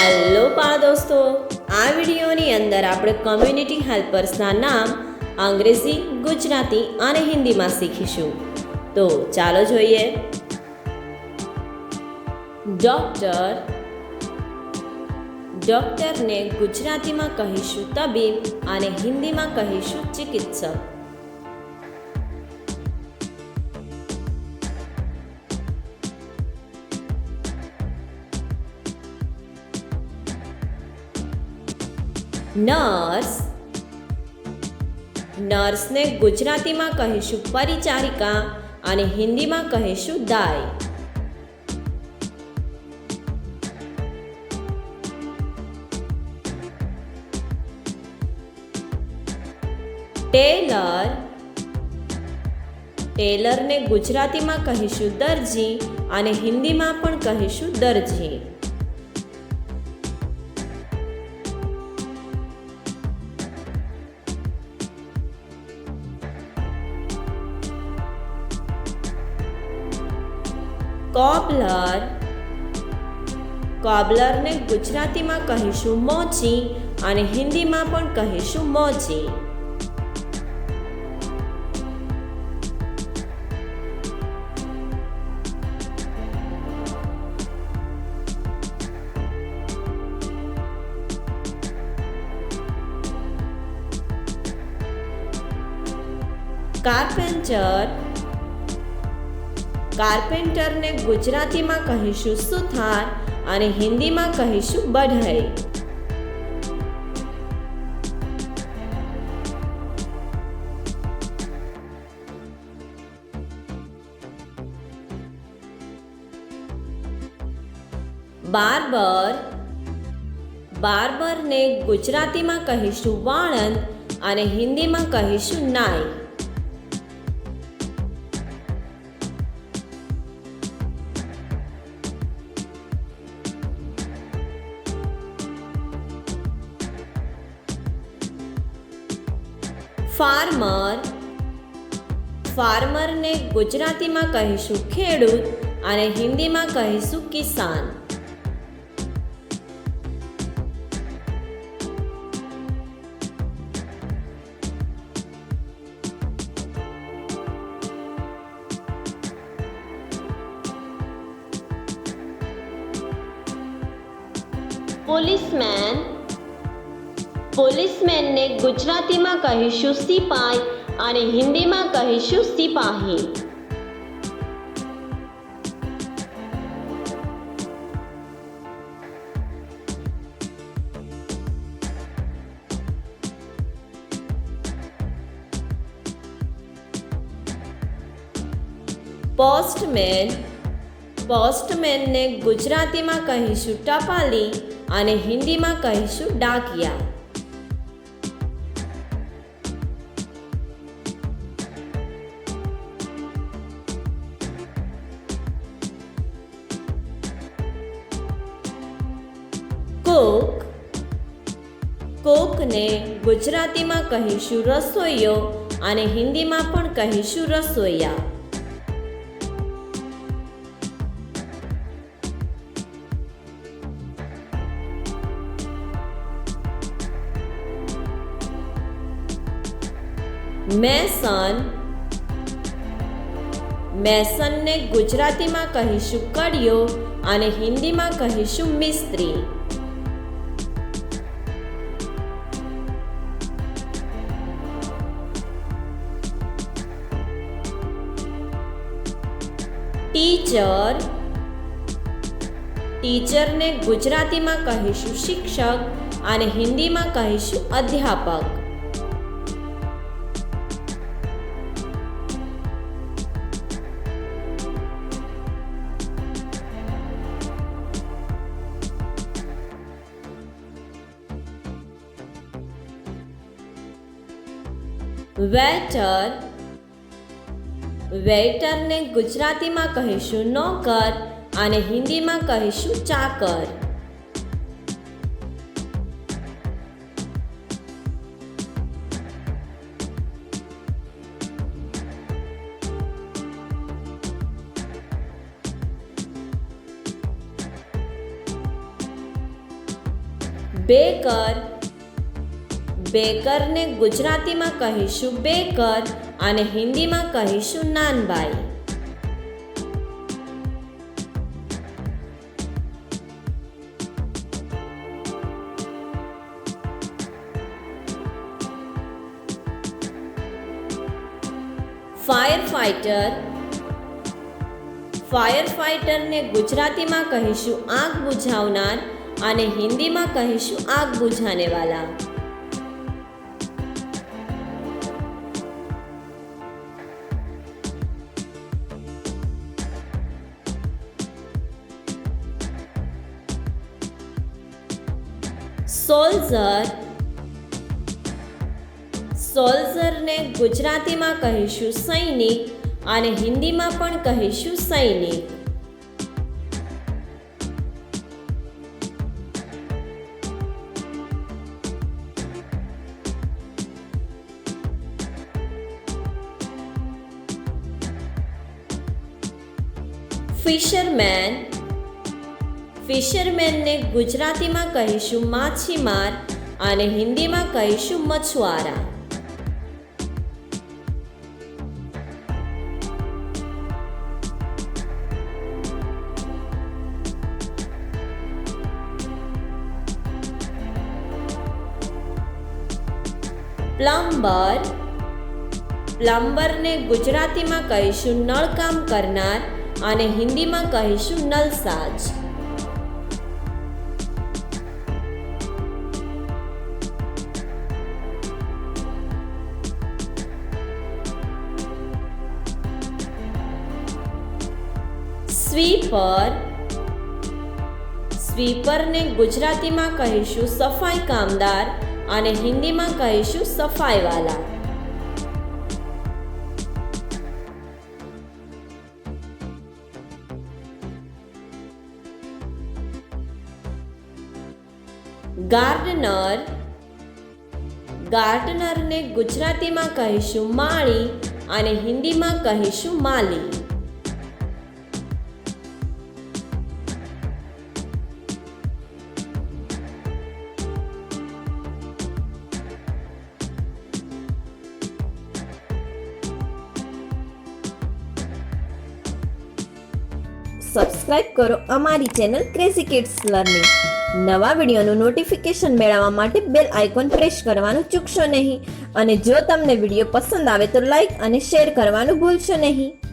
Hello બાળ દોસ્તો, આ વિડીયોની અંદર આપણે કમ્યુનિટી હેલ્પર્સના નામ અંગ્રેજી, ગુજરાતી અને હિન્દીમાં શીખીશું. તો ચાલો જોઈએ. ડૉક્ટર, ડૉક્ટરને ગુજરાતીમાં કહીશું તબીબ અને હિન્દીમાં કહીશું ચિકિત્સક. નર્સ, નર્સને ગુજરાતીમાં કહીશું પરિચારિકા અને હિન્દીમાં કહીશું દાઈ. ટેલર, ટેલરને ગુજરાતીમાં કહીશું દરજી અને હિન્દીમાં પણ કહીશું દરજી. કોબલર, કોબલરને ગુજરાતીમાં કહીશું મોચી અને હિન્દીમાં પણ કહીશું મોચી. કાર્પેન્ટર, કાર્પેન્ટરને ગુજરાતીમાં કહીશું સુથાર અને હિન્દીમાં કહીશું બઢઈ. બાર્બર, બાર્બરને ગુજરાતીમાં કહીશું વાળંદ અને હિન્દીમાં કહીશું નાઈ. ફાર્મર, ફાર્મરને ગુજરાતીમાં કહીશું ખેડૂત અને હિન્દીમાં કહીશું કિસાન. પોલીસમેન, પોલીસમેનને ગુજરાતીમાં કહીશું સિપાઈ અને હિન્દીમાં કહીશું સિપાહી. પોસ્ટમેન, પોસ્ટમેનને ગુજરાતીમાં કહીશું ટપાલી અને હિન્દીમાં કહીશું ડાકિયા. કુક, કુકને ગુજરાતીમાં કહીશું રસોઈયો અને હિન્દીમાં પણ કહીશું રસોઈયા. મેસન, મેસનને ગુજરાતીમાં કહીશું કડિયો અને હિન્દીમાં કહીશું મિસ્ત્રી. ટીચર, ટીચરને ગુજરાતીમાં કહીશું શિક્ષક અને હિન્દીમાં કહીશું અધ્યાપક. વેટર, વેઇટરને ગુજરાતીમાં કહીશું નોકર અને હિન્દીમાં કહીશું ચાકર. બેકર, બેકરને ગુજરાતીમાં કહીશું બેકર અને હિન્દીમાં કહીશું નાનબાઈ. ફાયર ફાઇટર, ફાયર ફાઇટરને ગુજરાતીમાં કહીશું આગ બુઝાવનાર અને હિન્દીમાં કહીશું આગ બુઝાનેવાલા. સોલ્જર, સોલ્જરને ગુજરાતીમાં કહીશું સૈનિક અને હિન્દીમાં પણ કહીશું સૈનિક. ફિશરમેન, ફિશરમેનને ગુજરાતીમાં કહીશું માછીમાર અને હિન્દીમાં કહીશું મછુઆરા. પ્લમ્બર, પ્લમ્બરને ગુજરાતીમાં કહીશું નળકામ કરનાર અને હિન્દીમાં કહીશું નલસાજ. સ્વીપર, સ્વીપરને ગુજરાતીમાં કહીશું સફાઈ કામદાર અને હિન્દીમાં કહીશું સફાઈવાલા. ગાર્ડનર, ગાર્ડનરને ગુજરાતીમાં કહીશું માળી અને હિન્દીમાં કહીશું માલી. સબસ્ક્રાઇબ કરો અમારી ચેનલ ક્રેઝી કિડ્સ લર્નિંગ. નવા વિડીયોનું નોટિફિકેશન મેળવવા માટે બેલ આઇકોન પ્રેસ કરવાનું ચૂકશો નહીં અને જો તમને વિડીયો પસંદ આવે તો લાઈક અને શેર કરવાનું ભૂલશો નહીં.